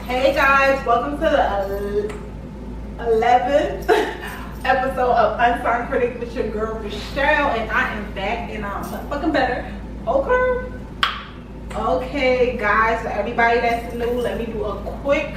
Hey guys, welcome to the 11th episode of Unsigned Critic with your girl Russhell, and I am back and I'm fucking better. Okay guys, for everybody that's new, let me do a quick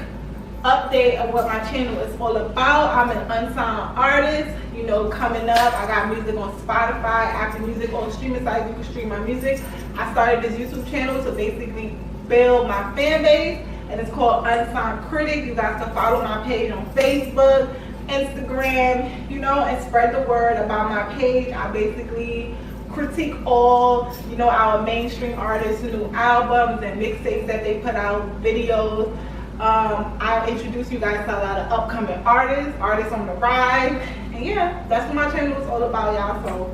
update of what my channel is all about. I'm an unsigned artist, you know, coming up. I got music on Spotify, Apple Music, on streaming sites. You can stream my music. I started this YouTube channel to basically build my fan base, and it's called Unsigned Critic. You guys can follow my page on Facebook, Instagram, you know, and spread the word about my page. I basically critique all, you know, our mainstream artists' new albums and mixtapes that they put out, videos. I'll introduce you guys to a lot of upcoming artists on the rise, and yeah, that's what my channel is all about, y'all. So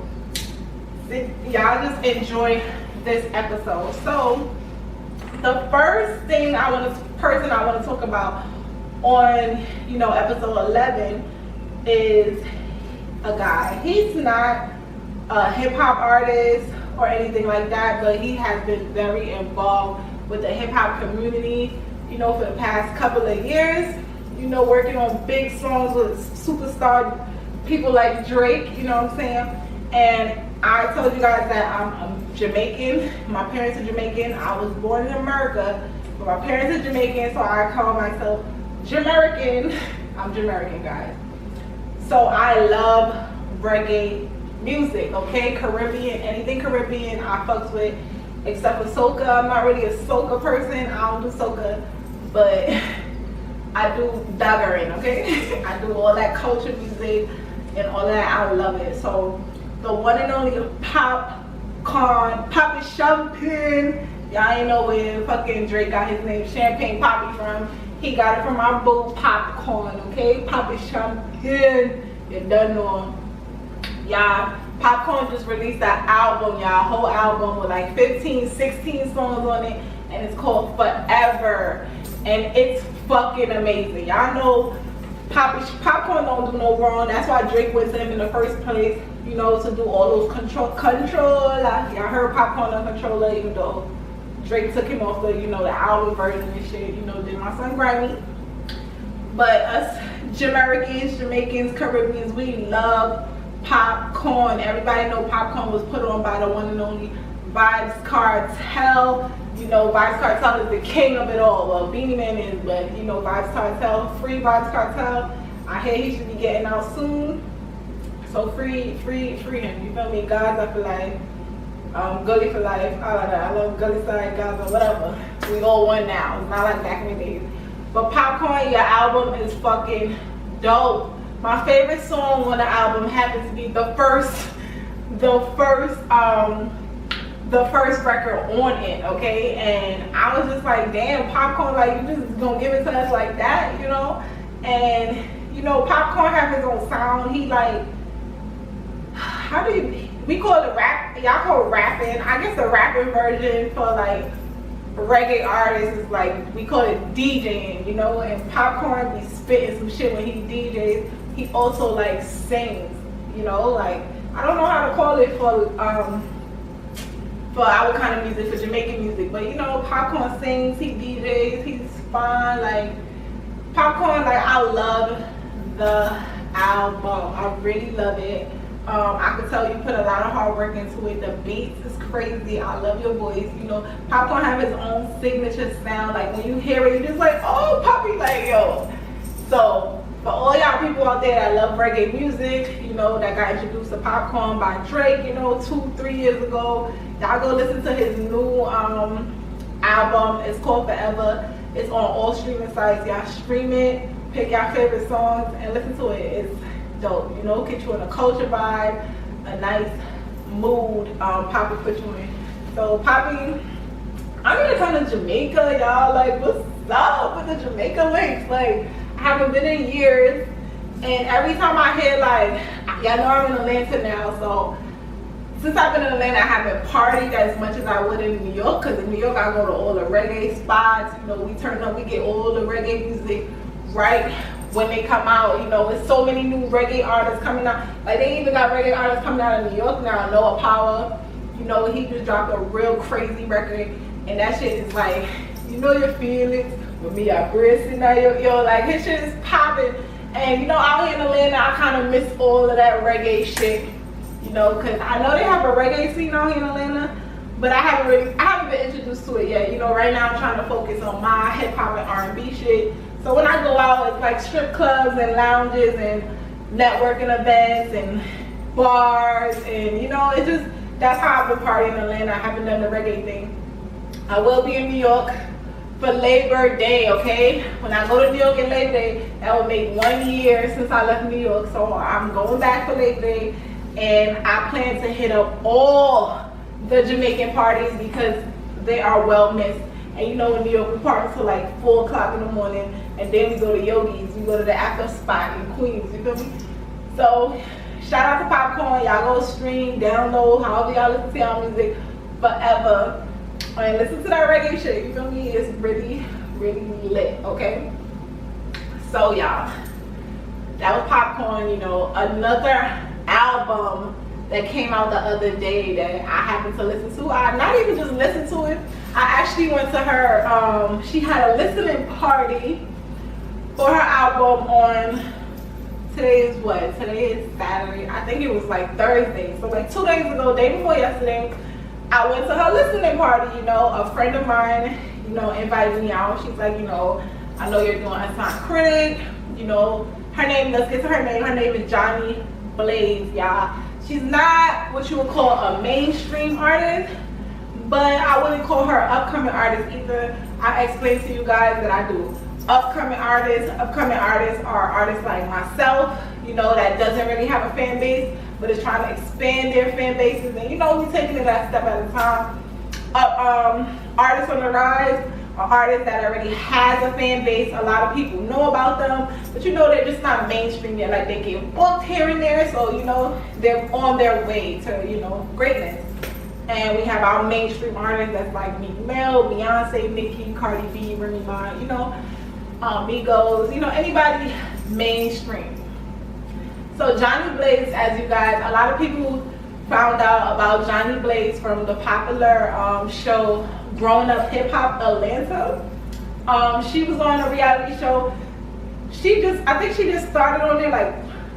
y'all just enjoy this episode. So the first thing I want to talk about on, you know, episode 11 is a guy. He's not a hip-hop artist or anything like that, but he has been very involved with the hip-hop community, you know, for the past couple of years, you know, working on big songs with superstar people like Drake, you know what I'm saying? And I told you guys that I'm Jamaican. My parents are Jamaican. I was born in America, but my parents are Jamaican, so I call myself Jamaican. I'm Jamaican, guys. So I love reggae music, okay? Caribbean, anything Caribbean I fucks with, except for soca. I'm not really a soca person. I don't do soca, but I do daggering, okay? I do all that culture music and all that. I love it. So the one and only Popcaan, Poppy Champagne. Y'all ain't know where fucking Drake got his name Champagne Poppy from. He got it from our boo Popcaan, okay? Poppy Champagne. You done know. Y'all, Popcaan just released that album, y'all, whole album with like 15, 16 songs on it, and it's called Forever, and it's fucking amazing. Y'all know Popcaan don't do no wrong. That's why Drake went to him in the first place, you know, to do all those controller. Y'all heard Popcaan on controller, even though Drake took him off the, you know, the album version and shit, you know, did my son Grammy. But us Jamaicans, Caribbeans, we love Popcaan. Everybody know Popcaan was put on by the one and only Vybz Kartel. You know, Vybz Kartel is the king of it all. Well, Beanie Man is, but you know, Vybz Kartel, free Vybz Kartel. I hear he should be getting out soon. So free him. You feel me? Gaza for life. Gully for life. All of that. I love Gully side, Gaza, whatever. We all one now. It's not like back in the days. But Popcaan, your album is fucking dope. My favorite song on the album happens to be the first record on it, okay? And I was just like, damn, Popcaan, like, you just gonna give it to us like that, you know? And you know, Popcaan have his own sound. He like, we call it rap, y'all call it rapping. I guess the rapping version for like reggae artists is like, we call it DJing, you know? And Popcaan be spitting some shit when he DJs. He also like sings, you know, like, I don't know how to call it for our kind of music, for Jamaican music, but you know, Popcaan sings, he DJs, he's fun. Like, Popcaan, like, I love the album. I really love it. I could tell you put a lot of hard work into it. The beats is crazy. I love your voice. You know, Popcaan have his own signature sound. Like, when you hear it, you're just like, oh, Poppy, like, yo. So for all y'all people out there that love reggae music, you know, that got introduced to Popcaan by Drake, you know, 2-3 years ago, y'all go listen to his new album. It's called Forever. It's on all streaming sites. Y'all stream it, pick your favorite songs, and listen to it. It's dope, you know, get you in a culture vibe, a nice mood. Poppy put you in. So Poppy, I'm gonna come to Jamaica, y'all. Like, what's up with the Jamaica links? Like, I haven't been in years, and every time I hear, like, y'all know I'm in Atlanta now, so since I've been in Atlanta, I haven't partied as much as I would in New York, because in New York I go to all the reggae spots. You know, we turn up, we get all the reggae music right when they come out. You know, there's so many new reggae artists coming out. Like, they even got reggae artists coming out of New York now. Noah Power, you know, he just dropped a real crazy record, and that shit is like, you know your feelings But me, I Brissy now, yo, like his shit is popping. And you know, out here in Atlanta, I kind of miss all of that reggae shit. You know, cause I know they have a reggae scene out here in Atlanta, but I haven't been introduced to it yet. You know, right now I'm trying to focus on my hip hop and R&B shit. So when I go out, it's like strip clubs and lounges and networking events and bars, and you know, it's just, that's how I've been partying in Atlanta. I haven't done the reggae thing. I will be in New York for Labor Day, okay? When I go to New York in Labor Day, that will make 1 year since I left New York. So I'm going back for Labor Day, and I plan to hit up all the Jamaican parties because they are well missed. And you know, in New York, we party till like 4 o'clock in the morning, and then we go to Yogi's. We go to the after spot in Queens, you feel me? So shout out to Popcaan. Y'all go stream, download, however y'all listen to y'all music forever. And listen to that reggae shit, you feel me? It's really, really lit, okay? So y'all, that was Popcaan, you know. Another album that came out the other day that I happened to listen to. I not even just listened to it, I actually went to her, she had a listening party for her album on, today is what? Today is Saturday. I think it was like Thursday. So like 2 days ago, day before yesterday, I went to her listening party. You know, a friend of mine, you know, invited me out. She's like, you know, I know you're doing unsigned critic. You know, her name, let's get to her name. Her name is Johnny Blaze, y'all. She's not what you would call a mainstream artist, but I wouldn't call her an upcoming artist either. I explained to you guys that I do upcoming artists. Upcoming artists are artists like myself, you know, that doesn't really have a fan base, but is trying to expand their fan bases, and you know, we're taking it that step at a time. Artists on the rise are artists that already has a fan base. A lot of people know about them, but you know, they're just not mainstream yet. Like, they get booked here and there, so you know, they're on their way to, you know, greatness. And we have our mainstream artists that's like Meek Mill, Beyonce, Nicki, Cardi B, Remy Ma, you know, Migos, you know, anybody mainstream. So Johnny Blaze, as you guys, a lot of people found out about Johnny Blaze from the popular show Growing Up Hip Hop Atlanta. She was on a reality show. I think she just started on there like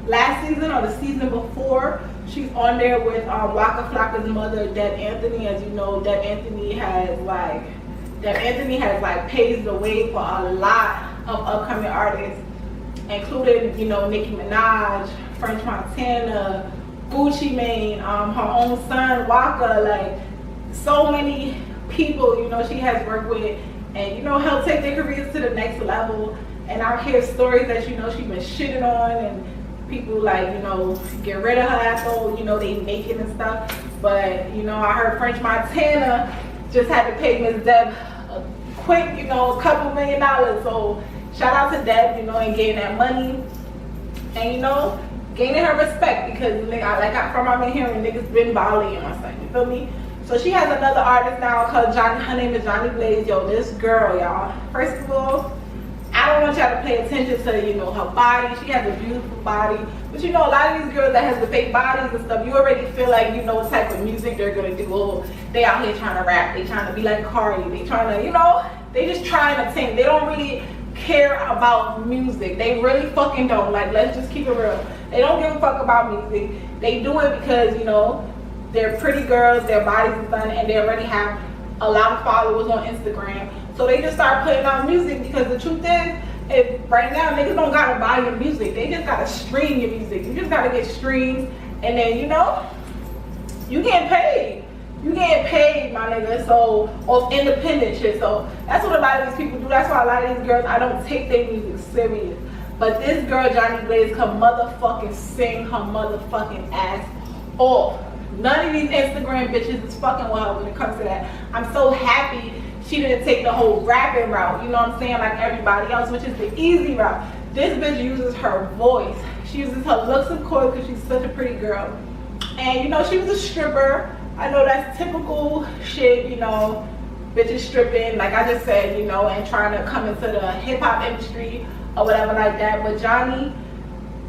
last season or the season before. She's on there with Waka Flocka's mother, Deb Anthony. As you know, Deb Anthony has like paved the way for a lot of upcoming artists, including, you know, Nicki Minaj, French Montana, Gucci Mane, her own son Waka, like so many people, you know, she has worked with, and you know, helped take their careers to the next level. And I hear stories that, you know, she's been shitted on, and people like, you know, get rid of her after, you know, they make it and stuff. But you know, I heard French Montana just had to pay Miss Deb a quick, you know, a couple $1 million. So shout out to Deb, you know, and getting that money, and you know, gaining her respect, because from I've been hearing, niggas been volleying my son, you feel me? So she has another artist now called Johnny, her name is Johnny Blaze. Yo, this girl, y'all, first of all, I don't want y'all to pay attention to, you know, her body. She has a beautiful body, but you know, a lot of these girls that has the fake bodies and stuff, you already feel like you know what type of music they're gonna do. Oh, they out here trying to rap, they trying to be like Cardi, they trying to, you know, they just trying to sing. They don't really care about music. They really fucking don't. Like, let's just keep it real. They don't give a fuck about music. They do it because, you know, they're pretty girls, their bodies are fun, and they already have a lot of followers on Instagram. So they just start putting out music, because the truth is, if right now niggas don't gotta buy your music, they just gotta stream your music. You just gotta get streams, and then, you know, you getting paid. You getting paid, my nigga, so, off independent shit. So that's what a lot of these people do. That's why a lot of these girls, I don't take their music serious. But this girl, Johnny Blaze, can motherfucking sing her motherfucking ass off. None of these Instagram bitches is fucking wild when it comes to that. I'm so happy she didn't take the whole rapping route, you know what I'm saying, like everybody else, which is the easy route. This bitch uses her voice. She uses her looks, of course, because she's such a pretty girl. And you know, she was a stripper. I know that's typical shit, you know, bitches stripping, like I just said, you know, and trying to come into the hip-hop industry or whatever like that. But Johnny,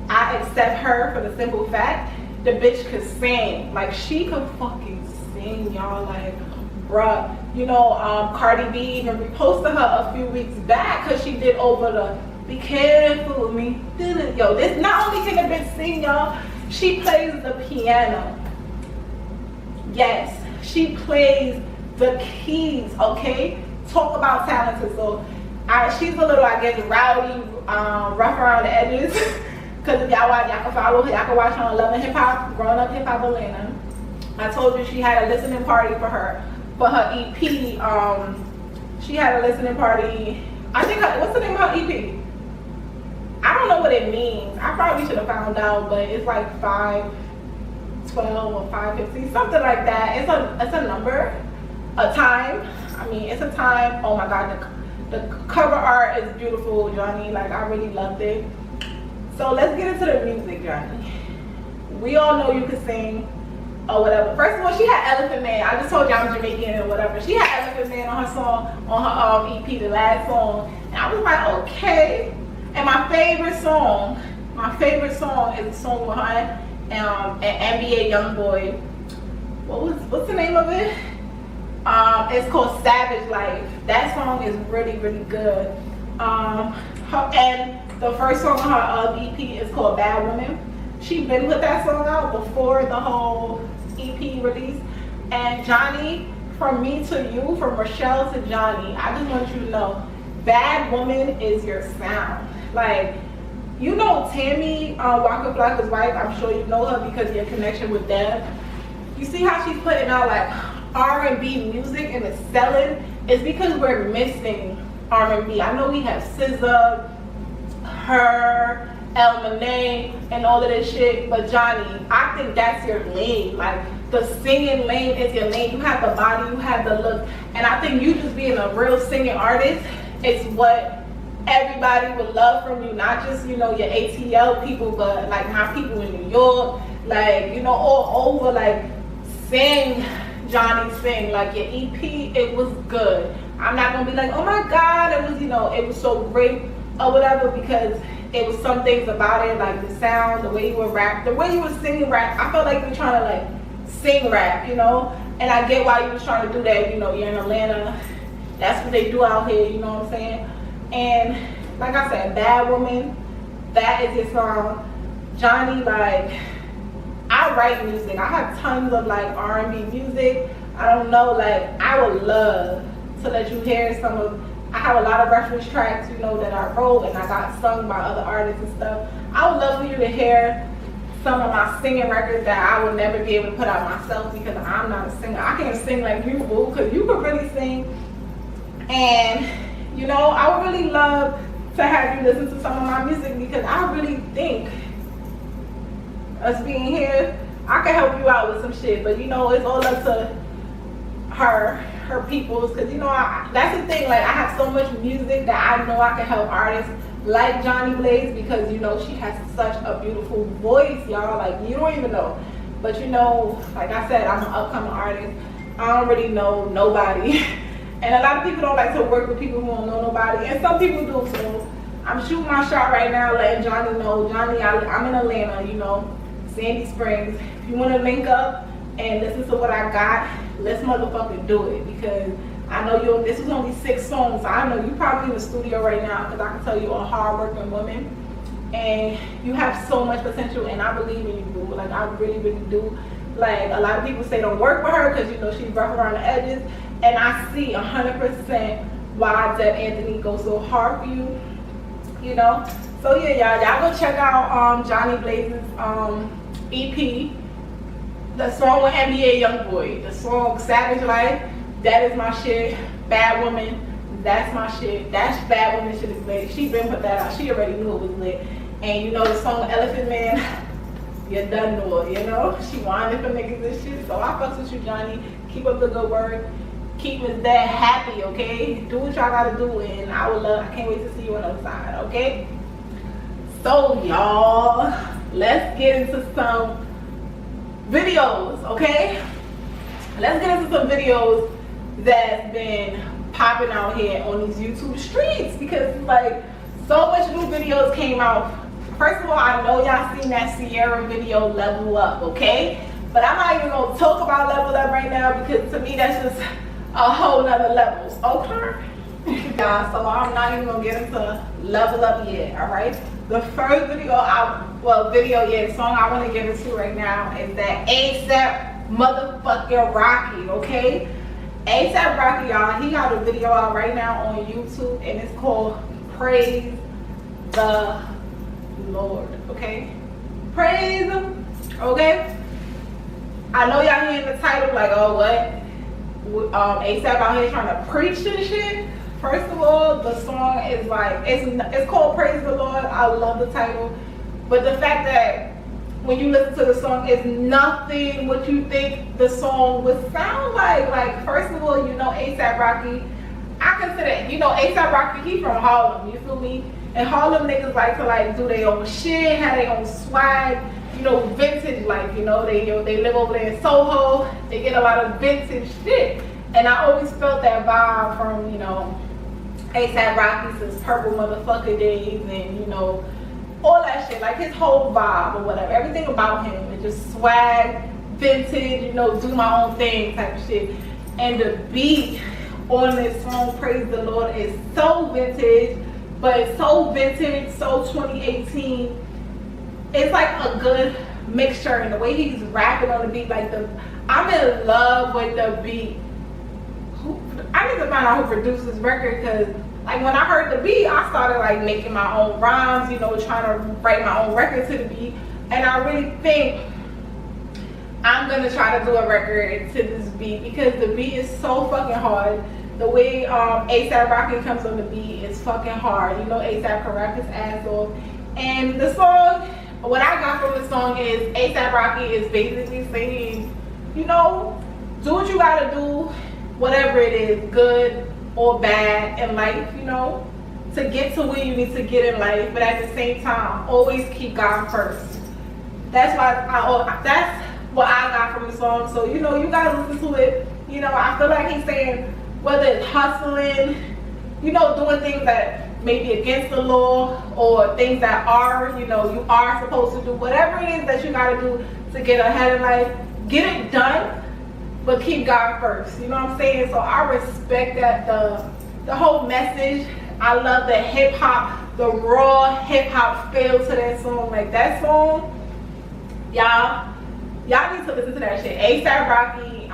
I accept her for the simple fact the bitch could sing. Like, she could fucking sing, y'all. Like, bruh. You know, Cardi B even reposted her a few weeks back because she did over the "Be Careful with Me." Yo, this not only can the bitch sing, y'all, she plays the piano. Yes, she plays the keys, okay? Talk about talented. So she's a little, I guess, rowdy, rough around the edges. Because if y'all watch, y'all can follow her, y'all can watch her on Love and Hip Hop, Growing Up Hip Hop Atlanta. I told you she had a listening party for her EP. She had a listening party. I think, what's the name of her EP? I don't know what it means. I probably should have found out, but it's like 512 or 550, something like that. It's a number, a time. I mean, it's a time. Oh my God, the cover art is beautiful, Johnny. Like, I really loved it. So let's get into the music, Johnny. We all know you can sing or whatever. First of all, she had Elephant Man. I just told you I'm Jamaican or whatever. She had Elephant Man on her song, on her EP, the last song. And I was like, okay. And my favorite song is a song with her and NBA Youngboy. What's the name of it? It's called Savage Life. That song is really, really good. And the first song on her EP is called Bad Woman. She been put that song out before the whole EP release. And Johnny, from me to you, from Russhell to Johnny, I just want you to know, Bad Woman is your sound. Like, you know Tammy, Waka Flocka's wife, I'm sure you know her because of your connection with Deb. You see how she's putting out like R&B music and it's selling? It's because we're missing R&B. I know we have SZA, her, El Monet, and all of this shit, but Johnny, I think that's your lane. Like, the singing lane is your lane. You have the body, you have the look, and I think you just being a real singing artist is what everybody would love from you. Not just, you know, your ATL people, but like my people in New York, like, you know, all over. Like, sing, Johnny, sing. Like, your EP, it was good. I'm not gonna be like, oh my God, it was, you know, it was so great or whatever, because it was some things about it, like the sound, the way you would rap, the way you were singing rap. I felt like you were trying to like sing rap, you know, and I get why you was trying to do that. You know, you're in Atlanta, that's what they do out here, you know what I'm saying? And like I said, Bad Woman, that is your song. Johnny, like, I write music. I have tons of like R&B music. I don't know, like, I would love to let you hear some of, I have a lot of reference tracks, you know, that I wrote and I got sung by other artists and stuff. I would love for you to hear some of my singing records that I would never be able to put out myself because I'm not a singer. I can't sing like you, boo, because you could really sing. And, you know, I would really love to have you listen to some of my music because I really think us being here, I can help you out with some shit. But, you know, it's all up to her peoples, because, you know, that's the thing. Like, I have so much music that I know I can help artists like Johnny Blaze, because, you know, she has such a beautiful voice, y'all. Like, you don't even know. But, you know, like I said, I'm an upcoming artist. I don't really know nobody. And a lot of people don't like to work with people who don't know nobody, and some people do. So I'm shooting my shot right now, letting Johnny know, Johnny, I'm in Atlanta, you know, Sandy Springs. If you want to link up and listen to what I got, let's motherfucking do it, because I know this was only 6 songs. So I know you probably in the studio right now, because I can tell you're a hard-working woman and you have so much potential, and I believe in you, boo. Like, I really, really do. Like, a lot of people say don't work with her because, you know, she's rough around the edges, and I see 100% why Deb Anthony goes so hard for you, you know. So yeah, y'all go check out Johnny Blaze's EP. The song with NBA Youngboy, the song Savage Life, that is my shit. Bad Woman, that's my shit. That's Bad Woman shit is lit. She been put that out. She already knew it was lit. And you know the song Elephant Man, you done know it, you know? She whining for niggas and shit. So I fucks with you, Johnny. Keep up the good work. Keep Miss Dad happy, okay? Do what y'all gotta do, and I can't wait to see you on the other side, okay? So y'all, let's get into some videos, okay? Let's get into some videos that's been popping out here on these YouTube streets, because like so much new videos came out. First of all, I know y'all seen that Cieara video, Level Up, okay? But I'm not even gonna talk about Level Up right now, because to me that's just a whole nother level. Okay. Yeah, so I'm not even gonna get into level up yet. All right. The first song I want to get into right now is that ASAP motherfucking Rocky. Okay. ASAP Rocky, y'all, he got a video out right now on YouTube, and it's called Praise the Lord. Okay. Praise him. Okay. I know y'all hearing the title like, oh, what? ASAP out here trying to preach this shit. First of all, the song is like, it's called Praise the Lord. I love the title. But the fact that when you listen to the song, it's nothing what you think the song would sound like. Like, first of all, you know, ASAP Rocky, I consider, you know, ASAP Rocky, he from Harlem, you feel me? And Harlem niggas like to like do their own shit, have their own swag, you know, vintage life, you know, they live over there in Soho, they get a lot of vintage shit. And I always felt that vibe from, you know, ASAP Rocky since Purple motherfucker days and, you know, all that shit, like his whole vibe or whatever, everything about him is just swag, vintage, you know, do my own thing type of shit. And the beat on this song, Praise the Lord, is so vintage, but it's so vintage, so 2018. It's like a good mixture, and the way he's rapping on the beat, like I'm in love with the beat. I need to find out who produced this record, because like when I heard the beat, I started like making my own rhymes, you know, trying to write my own record to the beat. And I really think I'm gonna try to do a record to this beat, because the beat is so fucking hard. The way ASAP Rocky comes on the beat is fucking hard. You know, ASAP can rap his ass off. And the song, what I got from the song is ASAP Rocky is basically saying, you know, do what you gotta do, whatever it is, good or bad in life, you know, to get to where you need to get in life, but at the same time, always keep God first. That's that's what I got from the song. So, you know, you gotta listen to it. You know, I feel like he's saying whether it's hustling, you know, doing things that may be against the law, or things that are, you know, you are supposed to do, whatever it is that you gotta do to get ahead in life, get it done, but keep God first. You know what I'm saying? So I respect that, the whole message. I love the hip hop, the raw hip hop feel to that song. Like that song, y'all need to listen to that shit. ASAP Rocky,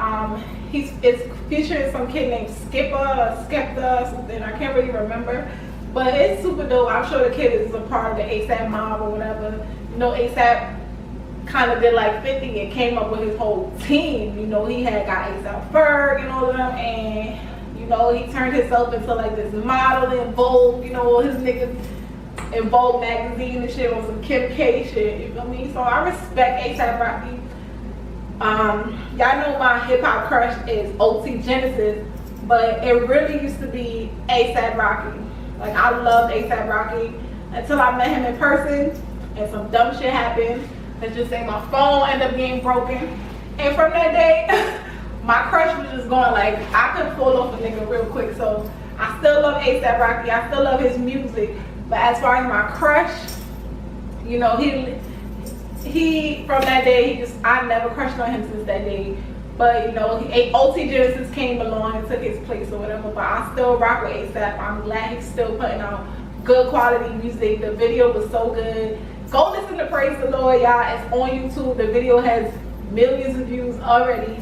it's featuring some kid named Skepta, something, I can't really remember. But it's super dope. I'm sure the kid is a part of the ASAP mob or whatever. You know, ASAP kind of did like 50 and came up with his whole team. You know, he had got ASAP Ferg and all of them, and you know, he turned himself into like this model in Vogue. You know, all his niggas in Vogue magazine and shit on some Kim K shit. You feel me? So I respect ASAP Rocky. Y'all know my hip hop crush is OT Genesis, but it really used to be ASAP Rocky. Like, I loved ASAP Rocky until I met him in person and some dumb shit happened. Let's just say my phone ended up being broken. And from that day, my crush was just going like, I could fall off a nigga real quick. So I still love ASAP Rocky. I still love his music. But as far as my crush, you know, he from that day, I never crushed on him since that day. But, you know, OT Genesis came along and took his place or whatever. But I still rock with ASAP. I'm glad he's still putting out good quality music. The video was so good. Go listen to Praise the Lord, y'all. It's on YouTube. The video has millions of views already.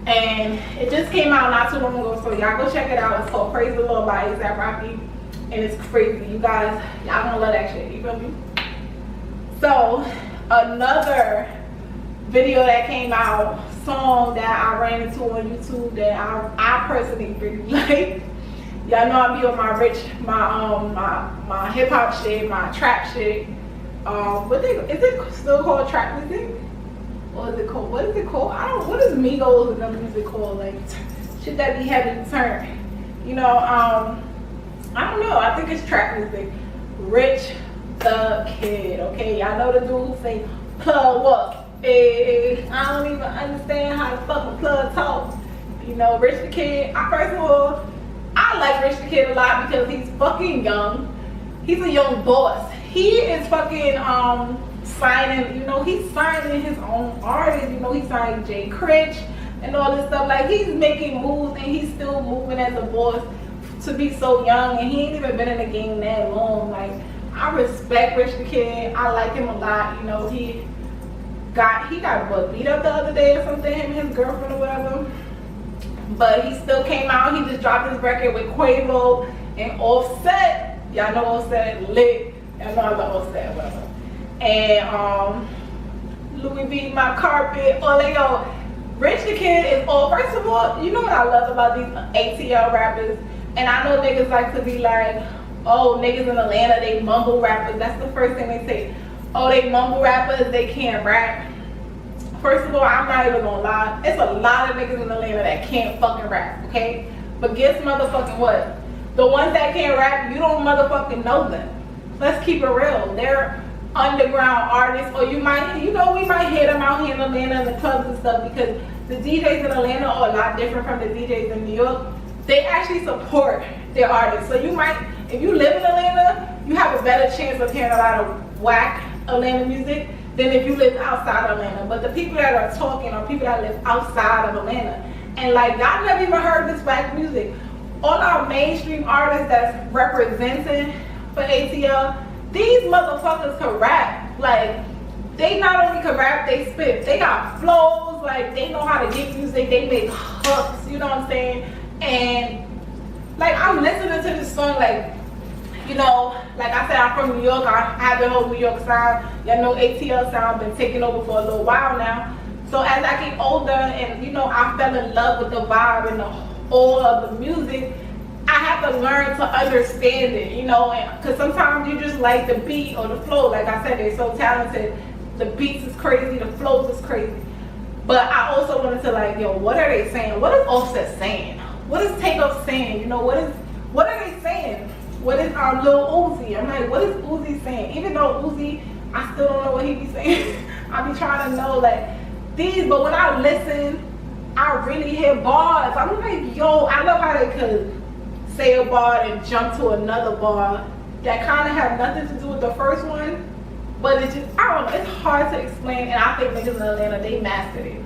And it just came out not too long ago. So y'all go check it out. It's called Praise the Lord by ASAP Rocky. And it's crazy. You guys, y'all gonna love that shit. You feel me? So, another video that came out, song that I ran into on YouTube that I personally really like. Y'all know I be on my hip hop shit, my trap shit. Is it still called trap music? Or is it called, what is it called? What is Migos and them music called? Like shit that be heavy to turn. You know, I don't know. I think it's trap music. Rich the Kid, okay? Y'all know the dude who say plug what? I don't even understand how the fuck a plug talks. You know, Rich the Kid. First of all, I like Rich the Kid a lot because he's fucking young. He's a young boss. He is fucking signing, you know, he's signing his own artists. You know, he signed Jay Critch. and all this stuff. Like, he's making moves and he's still moving as a boss to be so young, and he ain't even been in the game that long. Like, I respect Rich the Kid. I like him a lot. You know, he got what, beat up the other day or something, him and his girlfriend or whatever. But he still came out. He just dropped his record with Quavo and Offset. Y'all know Offset lit. Y'all know I love Offset, whatever. And Louis V, My Carpet, all they go. Rich the Kid is all. First of all, you know what I love about these ATL rappers? And I know niggas like to be like, oh, niggas in Atlanta, they mumble rappers. That's the first thing they say. Oh, they mumble rappers, they can't rap. First of all, I'm not even gonna lie. It's a lot of niggas in Atlanta that can't fucking rap, okay? But guess motherfucking what? The ones that can't rap, you don't motherfucking know them. Let's keep it real. They're underground artists, or you might, you know, we might hear them out here in Atlanta in the clubs and stuff, because the DJs in Atlanta are a lot different from the DJs in New York. They actually support their artists. So you might, if you live in Atlanta, you have a better chance of hearing a lot of whack Atlanta music than if you live outside of Atlanta. But the people that are talking are people that live outside of Atlanta. And like, y'all never even heard this whack music. All our mainstream artists that's representing for ATL, these motherfuckers can rap. Like, they not only can rap, they spit. They got flows, like, they know how to get music, they make hooks, you know what I'm saying? And like, I'm listening to this song, like, you know, like I said, I'm from New York. I have the whole New York sound. Y'all know ATL sound been taking over for a little while now. So as I get older and, you know, I fell in love with the vibe and all of the music, I have to learn to understand it, you know, because sometimes you just like the beat or the flow. Like I said, they're so talented. The beats is crazy, the flows is crazy. But I also wanted to like, yo, what are they saying? What is Offset saying? What is Takeoff saying? You know, what are they saying? What is Lil Uzi? I'm like, what is Uzi saying? Even though Uzi, I still don't know what he be saying. I be trying to know like these, but when I listen, I really hear bars. I'm like, yo, I love how they could say a bar and jump to another bar that kind of have nothing to do with the first one, but it's just, I don't know, it's hard to explain, and I think niggas in Atlanta, they mastered it.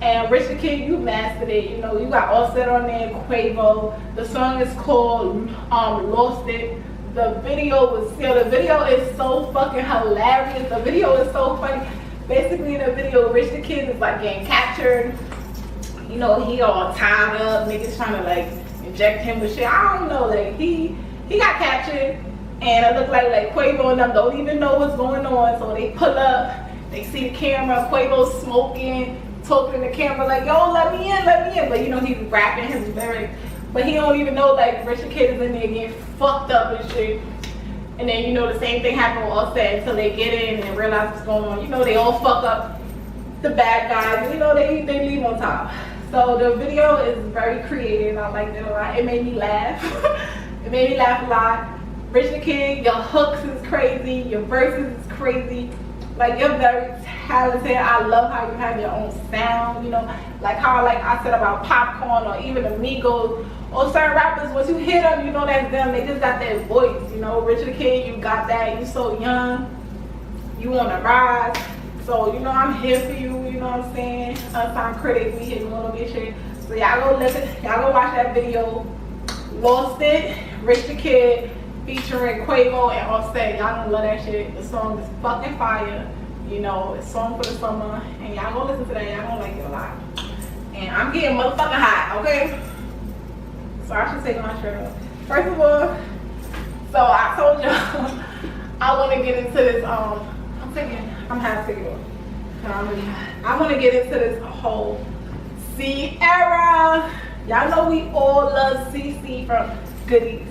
And Rich the Kid, you mastered it. You know, you got Offset on there, Quavo. The song is called Lost It. The video is so fucking hilarious. The video is so funny. Basically in the video, Rich the Kid is like getting captured. You know, he all tied up, niggas trying to like inject him with shit. I don't know, like he got captured, and it looked like Quavo and them don't even know what's going on. So they pull up, they see the camera, Quavo's smoking, talking to the camera like, yo, let me in. But you know, he's rapping his lyrics, but he don't even know like Rich the Kid is in there getting fucked up and shit. And then, you know, the same thing happened with Offset until they get in and realize what's going on. You know, they all fuck up the bad guys. You know, they leave on top. So the video is very creative. I liked it a lot. It made me laugh. It made me laugh a lot. Rich the Kid, your hooks is crazy. Your verses is crazy. Like, you're very talented. I love how you have your own sound, you know, like how I said about Popcaan or even Amigos or certain rappers, once you hear them, you know that's them. They just got that voice, you know. Rich the Kid, you got that. You so young. You on the rise. So, you know, I'm here for you, you know what I'm saying? Unsigned Critic, we here doing all this shit. So y'all go listen, y'all go watch that video. Lost It, Rich the Kid, featuring Quavo and Offset. Y'all gonna love that shit. The song is fucking fire. You know, it's a song for the summer. And y'all gonna listen to that. Y'all gonna like it a lot. And I'm getting motherfucking hot, okay? So I should take my shirt off. First of all, so I told y'all I want to get into this, I'm half taking it off. I want to get into this whole Cieara. Y'all know we all love CC from Goodies.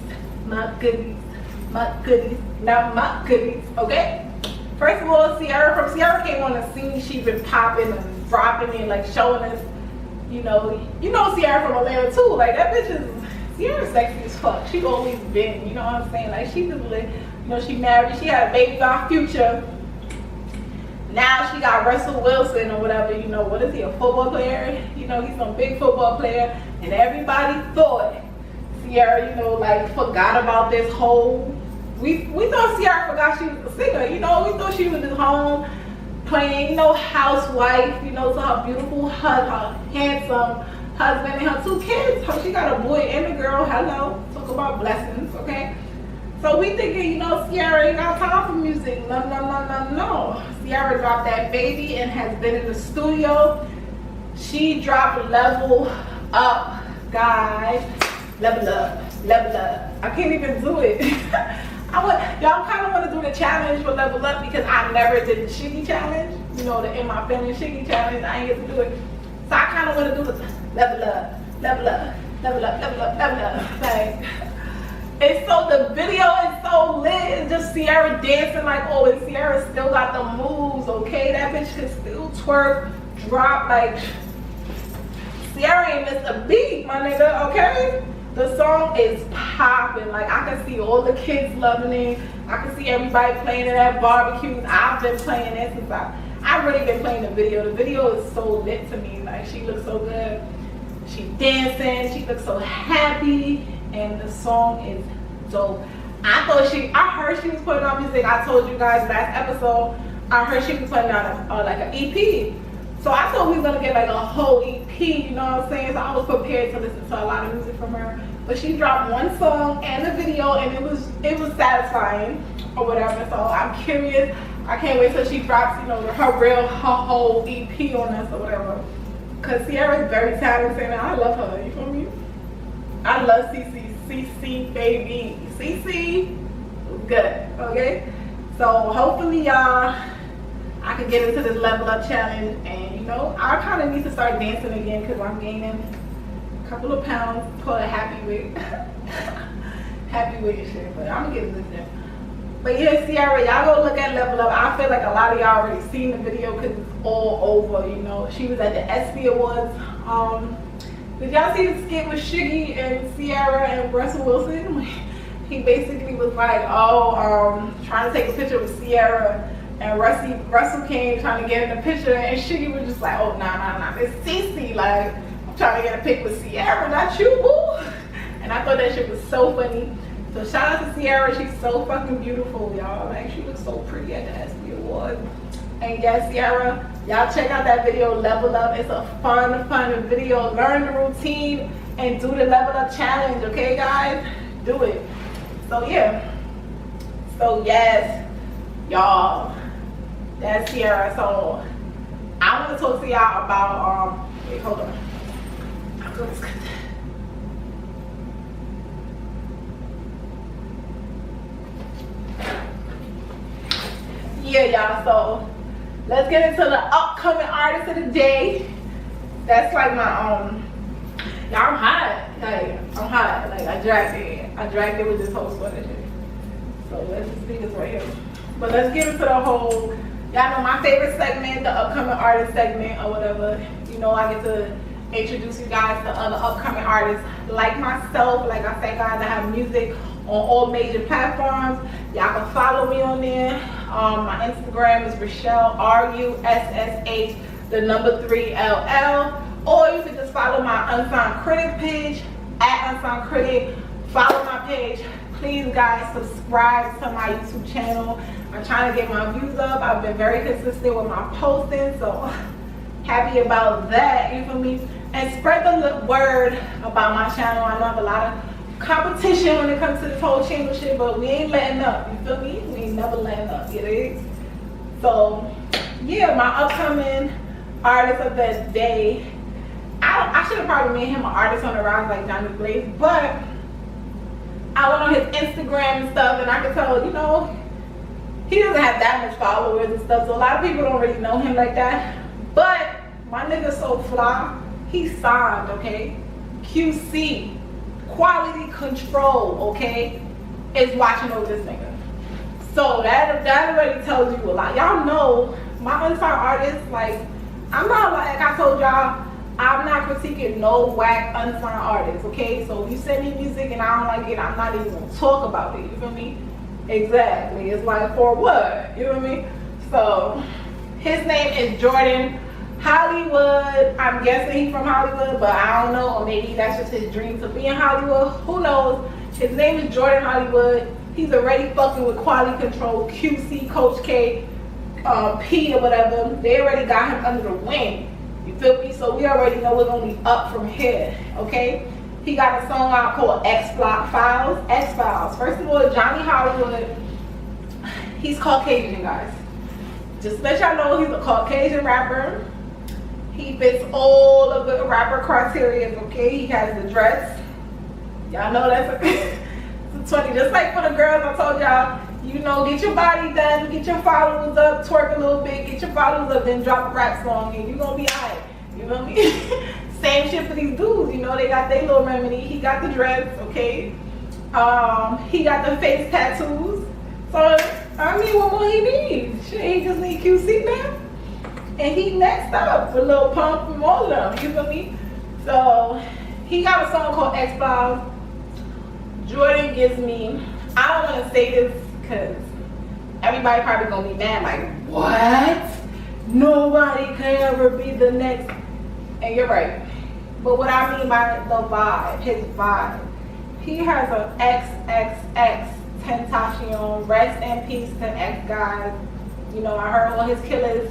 My goodies, not my goodies, okay? First of all, Cieara came on the scene. She been popping and dropping and like showing us, you know Cieara from Atlanta too. Like that bitch is, Cieara's sexy as fuck. She always been, you know what I'm saying? Like she just lit, you know, she married, she had a baby by Future. Now she got Russell Wilson or whatever, you know, what is he, a football player? You know, he's some big football player, and everybody thought Cieara, you know, like forgot about this whole, we thought Cieara forgot she was a singer, you know, we thought she was at home playing, you know, housewife, you know, to her beautiful, her handsome husband and her 2 kids. So she got a boy and a girl. Hello, talk about blessings, okay? So we thinking, you know, Cieara ain't got time for music. No, no, no, no, no. Cieara dropped that baby and has been in the studio. She dropped Level Up, guys. Level up, level up. I can't even do it. Y'all kind of want to do the challenge for Level Up because I never did the Shiggy challenge. You know, the In My Feelings Shiggy challenge. I ain't get to do it. So I kind of want to do the level up, level up, level up, level up, level up. Like, and so the video is so lit. It's just Cieara dancing like, oh, and Cieara still got the moves, okay? That bitch can still twerk, drop, like, Cieara ain't missed a beat, my nigga, okay? The song is popping. Like, I can see all the kids loving it. I can see everybody playing it at barbecues. I've been playing it since I've really been playing the video. The video is so lit to me. Like, she looks so good. She dancing. She looks so happy. And the song is dope. I heard she was putting out music. I told you guys last episode, I heard she was putting out like an EP. So I thought we was gonna get like a whole EP, you know what I'm saying? So I was prepared to listen to a lot of music from her. But she dropped 1 song and a video, and it was satisfying or whatever. So I'm curious. I can't wait till she drops, you know, her whole EP on us or whatever. Cause Cieara is very talented and I love her, you feel me? I love CC baby. CC was good, okay? So hopefully y'all, I can get into this Level Up challenge, and you know, I kind of need to start dancing again because I'm gaining a couple of pounds, call it happy weight. Happy weight and shit, but I'm gonna get into this. But yeah, Cieara, y'all go look at Level Up. I feel like a lot of y'all already seen the video because it's all over, you know. She was at the ESPY Awards. Did y'all see the skit with Shiggy and Cieara and Russell Wilson? He basically was like, trying to take a picture with Cieara, and Russell came trying to get in the picture, and Shiggy was just like, oh, nah, it's Cece, like, I'm trying to get a pic with Cieara, not you, boo. And I thought that shit was so funny. So shout out to Cieara, she's so fucking beautiful, y'all. Like, she looks so pretty at the ESPY Awards. And yes, Cieara, y'all check out that video, Level Up. It's a fun video. Learn the routine and do the Level Up challenge, okay, guys? Do it. So yeah. So yes, y'all, that's Cieara. So I want to talk to y'all about wait, hold on. I'm going to yeah, y'all. So let's get into the upcoming artist of the day. That's like my y'all, I'm hot. Like, I'm hot. Like, I dragged it with this whole sweater shit. So let's just see this right here. But let's get into the whole, y'all know my favorite segment, the upcoming artist segment or whatever. You know, I get to introduce you guys to other upcoming artists like myself. Like I said, guys, I have music on all major platforms. Y'all can follow me on there. My Instagram is Russhell, RUSSH, the number 3LL. Or you can just follow my Unsigned Critic page, at Unsigned Critic. Follow my page. Please, guys, subscribe to my YouTube channel. I'm trying to get my views up. I've been very consistent with my posting, so happy about that, you feel me? And spread the word about my channel. I know I have a lot of competition when it comes to this whole channel shit, but we ain't letting up, you feel me? We ain't never letting up, you dig? So yeah, my upcoming artist of the day, I should have probably made him an artist on the rise like Johnny Blaze, but I went on his Instagram and stuff, and I could tell, you know, he doesn't have that much followers and stuff, so a lot of people don't really know him like that. But my nigga's so fly, he's signed, okay? QC, quality control, okay, is watching over this nigga. So that already tells you a lot. Y'all know my unsigned artists, like, I'm not, like I told y'all, I'm not critiquing no whack unsigned artists, okay? So if you send me music and I don't like it, I'm not even gonna talk about it, you feel me? Exactly. It's like, for what? You know what I mean? So his name is Jordan Hollywood. I'm guessing he's from Hollywood, but I don't know, or maybe that's just his dream to be in Hollywood. Who knows? His name is Jordan Hollywood. He's already fucking with quality control, QC, Coach K. P or whatever, they already got him under the wing. You feel me? So we already know we're gonna be up from here, okay? He got a song out called X Files. X Files. First of all, Johnny Hollywood, he's Caucasian, guys. Just to let y'all know, he's a Caucasian rapper. He fits all of the rapper criteria, okay? He has the dress. Y'all know that's a 20. Just like for the girls, I told y'all, you know, get your body done, get your followers up, twerk a little bit, get your followers up, then drop a rap song, and you're gonna be alright. You know what I mean? Same shit for these dudes, you know, they got their little remedy. He got the dress, okay? He got the face tattoos. So, I mean, what more he needs? Shit, he just need QC now. And he next up with Lil Pump from all of them, you feel me? So, he got a song called X Files. Jordan gives me, I don't want to say this because everybody probably gonna be mad, like, what? Nobody can ever be the next. And you're right. But what I mean by the vibe, his vibe, he has an XXX Tentacion. Rest in peace to X guys. You know, I heard all his killers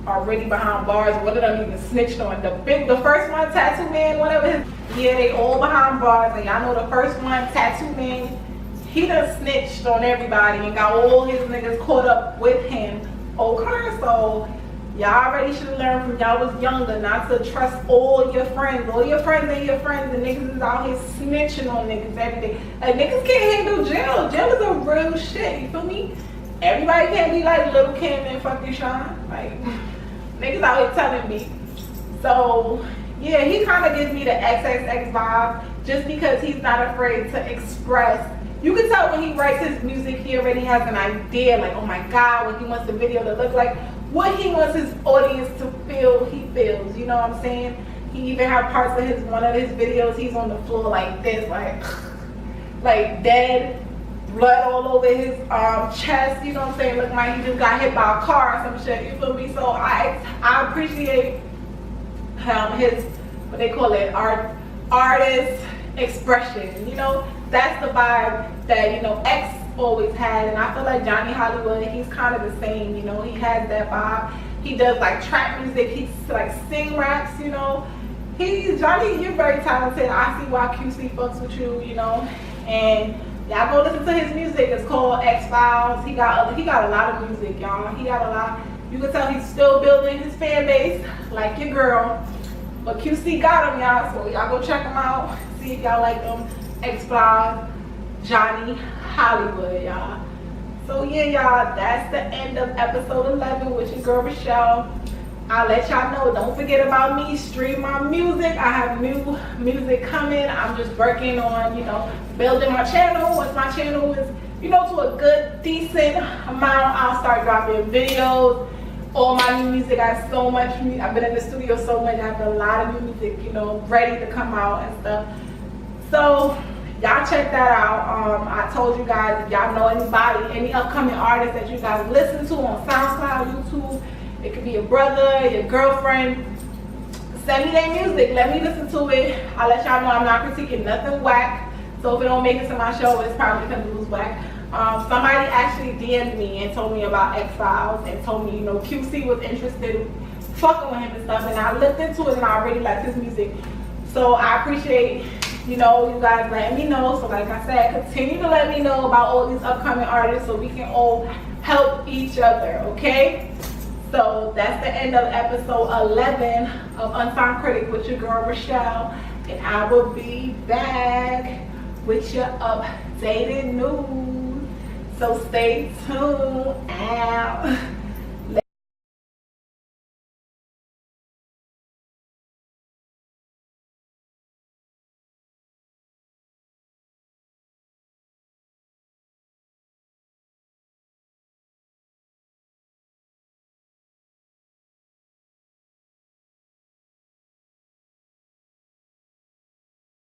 are really behind bars. One of them even snitched on the first one, Tattoo Man, whatever his, yeah, they all behind bars. And y'all know the first one, Tattoo Man, he done snitched on everybody and got all his niggas caught up with him. Okay, so y'all already should have learned from y'all was younger not to trust all your friends. All your friends ain't your friends, and niggas is out here snitching on niggas every day. Like, niggas can't handle jail. Jail is a real shit, you feel me? Everybody can't be like Lil Kim and fucking Sean. Like, niggas out here telling me. So, yeah, he kind of gives me the XXX vibe just because he's not afraid to express. You can tell when he writes his music, he already has an idea, like, oh my God, what he wants the video to look like. What he wants his audience to feel, he feels. You know what I'm saying? He even had parts of one of his videos, he's on the floor like this, like dead, blood all over his chest. You know what I'm saying? Looking like he just got hit by a car or some shit. You feel me? So I appreciate his, what they call it, artist expression. You know, that's the vibe that, you know, X always had, and I feel like Johnny Hollywood, he's kind of the same, you know. He has that vibe. He does like trap music, he's like sing raps, you know. Johnny, you're very talented. I see why QC fucks with you, you know. And y'all go listen to his music. It's called X Files. He got a lot of music, y'all. He got a lot. You can tell he's still building his fan base, like your girl. But QC got him, y'all. So y'all go check him out. See if y'all like them. X Files, Johnny Hollywood, y'all. So yeah, y'all, that's the end of episode 11 with your girl Russhell. I'll let y'all know, don't forget about me. Stream my music. I have new music coming. I'm just working on, you know, building my channel. Once my channel is, you know, to a good, decent amount, I'll start dropping videos. All my new music, I have so much music. I've been in the studio so much. I have a lot of new music, you know, ready to come out and stuff. So y'all check that out. I told you guys, if y'all know anybody, any upcoming artists that you guys listen to on SoundCloud, YouTube, it could be your brother, your girlfriend, send me their music, let me listen to it. I'll let y'all know I'm not critiquing nothing whack. So if it don't make it to my show, it's probably because it was whack. Somebody actually DM'd me and told me about X Files and told me, you know, QC was interested in fucking with him and stuff, and I looked into it and I really liked his music. So I appreciate, you know, you guys letting me know. So like I said, continue to let me know about all these upcoming artists so we can all help each other, okay? So that's the end of episode 11 of Unsigned Critic with your girl Russhell, and I will be back with your updated news. So stay tuned out.